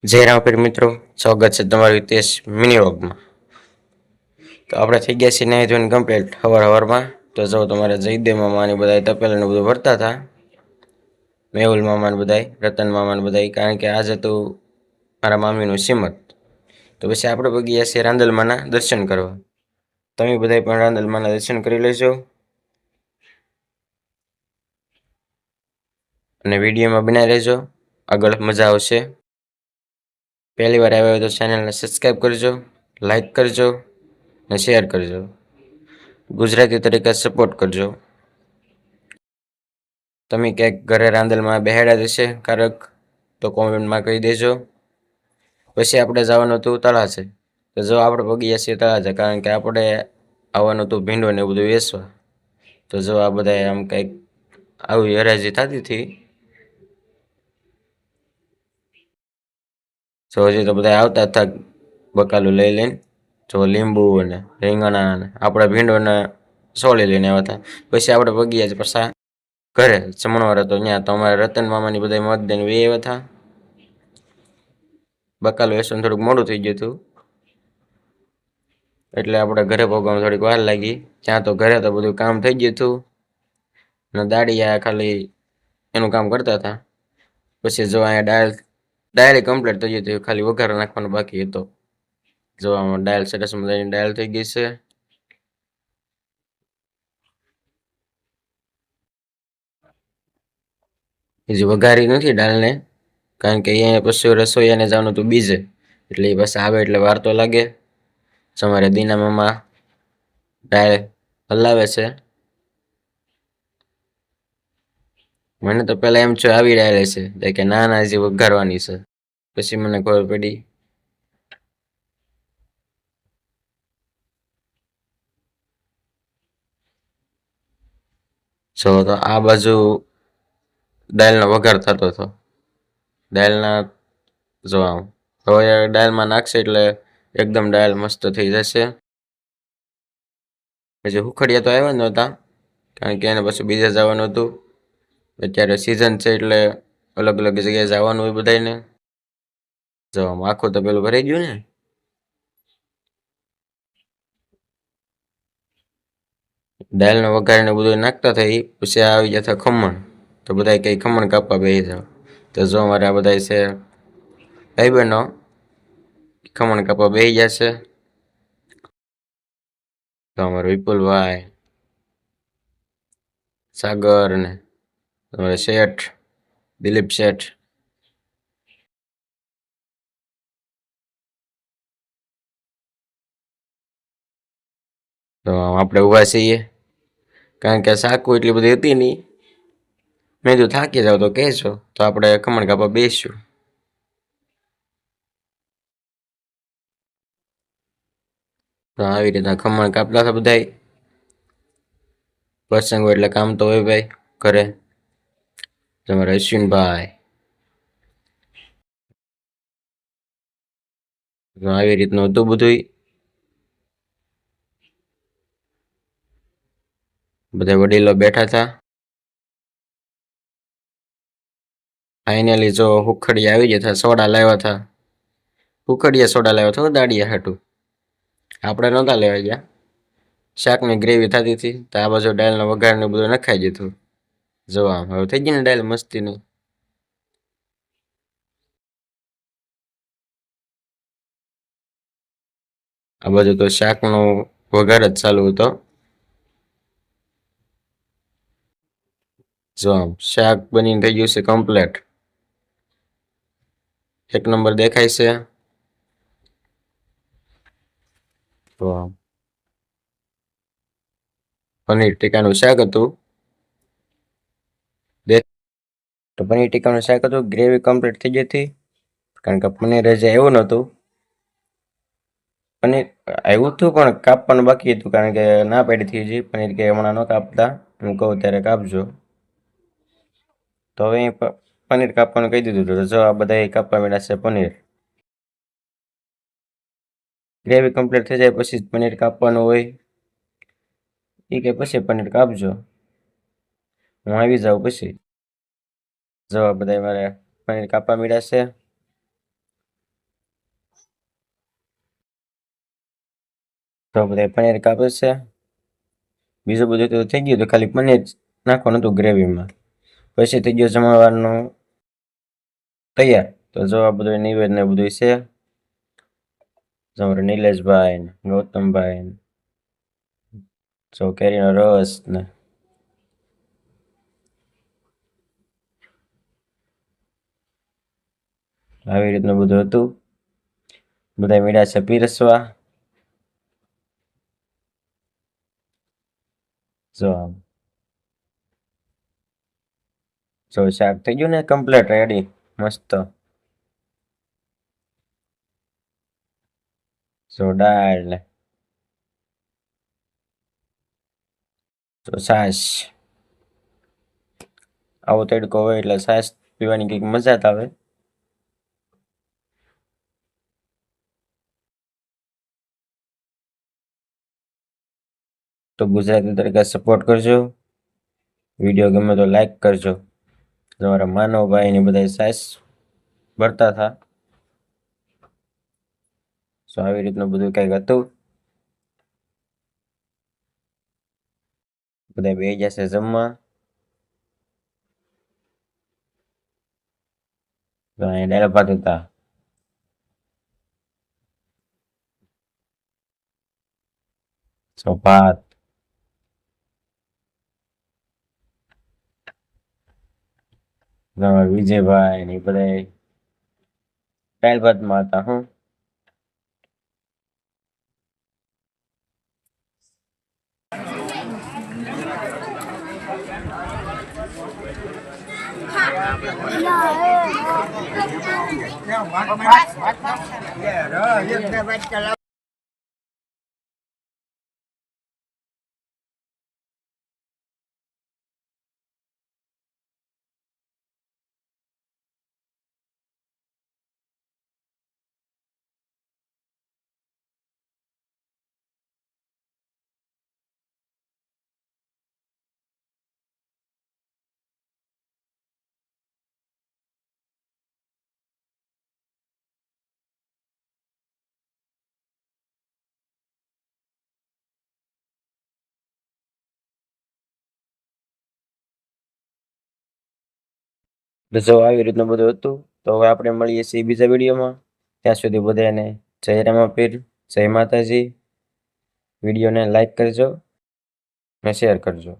જય રામપીર મિત્રો, સ્વાગત છે તમારું હિતેશ મિની વ્લોગમાં. તો આપણે થઈ ગયા છીએ નાઈ ધોઈને કમ્પ્લીટ હવારમાં. તો જો તમારે જયદેવ મામાની બધા તપેલાને બધું ભરતા હતા, મેહુલ મામાને બધા, રતન મામાને બધા, કારણ કે આજે તો મારા મામીનું શ્રીમત. તો પછી આપણે પગી ગયા છીએ રાંદલમાના દર્શન કરવા. તમે બધા પણ રાંદલમાના દર્શન કરી લેજો અને વિડીયોમાં બનાવી રહેજો, આગળ મજા આવશે. પહેલી વાર આવ્યા હોય તો ચેનલને સબસ્ક્રાઈબ કરજો, લાઈક કરજો અને શેર કરજો. ગુજરાતી તરીકે સપોર્ટ કરજો. તમે ક્યાંક ઘરે રાંદલમાં બેહાડ્યા જશે કારક તો કોમેન્ટમાં કહી દેજો. પછી આપણે જવાનું હતું તળાજે. તો જો આપણે પગી છીએ તળાજે, કારણ કે આપણે આવવાનું હતું ભીંડો ને એવું બધું વેચવા. તો જો આ બધા આમ કંઈક આવી હરાજી થતી હતી. તો હજી તો બધા આવતા હતા બકાલું લઈ લઈને. જો લીંબુ અને રીંગણા અને આપણા ભીંડોને સોળી લઈને આવ્યા હતા. પછી આપણે પગી જ પાછા ઘરે જમણવાર હતો ત્યાં. તો અમારે રતન મામાની બધા મત દઈને વે આવ્યા હતા. બકાલું વેચવાનું થોડુંક મોડું થઈ ગયું હતું, એટલે આપણે ઘરે પહોંચવામાં થોડીક વાર લાગી. ત્યાં તો ઘરે તો બધું કામ થઈ ગયું હતું અને દાડિયા ખાલી એનું કામ કરતા હતા. પછી જો અહીંયા ડાયરી કમ્પ્લીટ થઈ ગઈ હતી, ખાલી વઘાર નાખવાનો બાકી હતો. જો આમાં ડાયલ સરસ મજાની ડાયલ થઈ ગઈ છે. હજી વઘારી નથી દાળને, કારણ કે અહીંયા પછી રસોઈયાને જવાનું હતું બીજે, એટલે એ પાછા આવે એટલે વાર તો લાગે. તમારે દીના મામા દાળ હલાવે છે. મને તો પેલા એમ છે આવી ડાળે છે, કે ના ના હજી વઘારવાની છે. પછી મને ખબર પડી જો તો આ બાજુ દાળનો વઘાર થતો હતો. દાળના જો આમ હવે દાળમાં નાખશે એટલે એકદમ દાળ મસ્ત થઈ જશે. પછી હુખડિયા તો આવ્યા નહોતા, કારણ કે એને પછી બીજે જવાનું હતું. અત્યારે સિઝન છે એટલે અલગ અલગ જગ્યાએ જવાનું હોય બધાને. જો આમ આખું તો પેલું ભરાઈ ગયું ને. દાળનો વઘાર ને બધું નાખતા થઈ. પછી આવી ગયા હતા ખમણ. તો બધા કઈ ખમણ કાપવા બેસી જાવ. તો જો અમારે આ બધા છે ભાઈ બહેનો, ખમણ કાપવા બેસી ગયા છે. તો અમારે વિપુલભાઈ, સાગર ને તમારે શેઠ દિલીપ શેઠ. તો આપણે ઊભા છીએ, કારણ કે શાકું એટલી બધી હતી નહીં. મેં જો થાકી જાવ તો કહેજો, તો આપણે ખમણ કાપવા બેસશું. તો આવી રીતના ખમણ કાપતા હતા બધાય. પ્રસંગ હોય એટલે કામ તો હોય ભાઈ ઘરે. તમારે અશ્વિનભાઈ, આવી રીતનું હતું બધું. બધા વડીલો બેઠા હતા. ફાઇનલી જો હુખડિયા આવી ગયા હતા, સોડા લાવ્યા હતા. હુખડિયા સોડા લાવ્યા હતા દાડિયા હાટું, આપણે નહોતા લેવા ગયા. શાકની ગ્રેવી થતી હતી, તો આ બાજુ દાળનો વઘાર ને બધું નખાઈ દીધું. જો આમ હવે થઈ ગઈ ને દાળ મસ્તીની. આ બાજુ તો શાકનો વઘાર જ ચાલુ હતો. જો આમ શાક બનીને થઈ ગયું છે કમ્પ્લેટ. એક નંબર દેખાય છે. તો આમ પનીર ટીકાનું શાક હતું. તો પનીર ટીકાનું શાક હતું, ગ્રેવી કમ્પ્લીટ થઈ ગઈ હતી, કારણ કે પનીર હજી એવું નહોતું. પનીર આવ્યું હતું પણ કાપવાનું બાકી હતું, કારણ કે ના પાડી હતી હજી પનીર કે હમણાં ન કાપતા, હું કહું ત્યારે કાપજો. તો હવે પનીર કાપવાનું કહી દીધું હતું. જો આ બધા કાપવા માંડ્યા છે પનીર. ગ્રેવી કમ્પ્લીટ થઈ જાય પછી પનીર કાપવાનું હોય. એ કે પછી પનીર કાપજો, હું આવી જાઉં પછી. જો બધા મારે પનીર કાપવા માંડ્યા છે. તો બધા પનીર કાપે છે. બીજું બધું તો થઈ ગયું, તો ખાલી પનીર નાખવાનું હતું ગ્રેવીમાં. પછી થઈ ગયું જમણવારનું તૈયાર. તો જો આ બધું નિવેદ ને બધું છે. તમારે નિલેશભાઈ ને ગૌતમભાઈ ને જો કેરીનો રસ ને આવી રીતનું બધું હતું. બધા મીડા છે પીરસવા. જો શાક થઈ ગયું ને કમ્પ્લીટ રેડી મસ્ત. જો દાળ ને તો છાશ. આવો તડકો હોય એટલે છાશ પીવાની કંઈક મજા જ આવે. તો ગુજરાતી તરીકે સપોર્ટ કરજો. વિડીયો ગમે તો લાઈક કરજો. તમારા માનવભાઈ ને બધા છાશ ભરતા હતા. આવી રીતનું બધું કંઈક હતું. બધા બેસી જશે જમવા. તો અહીંયા દાળ ભાત હતા. ભાત વિજયભાઈ ને બધા દાળ ભાતમાં હતા. હું જો આવી રીતનું બધું હતું. તો હવે આપણે મળીએ છીએ બીજા વિડીયોમાં. ત્યાં સુધી બધાને જય રામાપીર, જય માતાજી. વિડીયોને લાઈક કરજો અને શેર કરજો.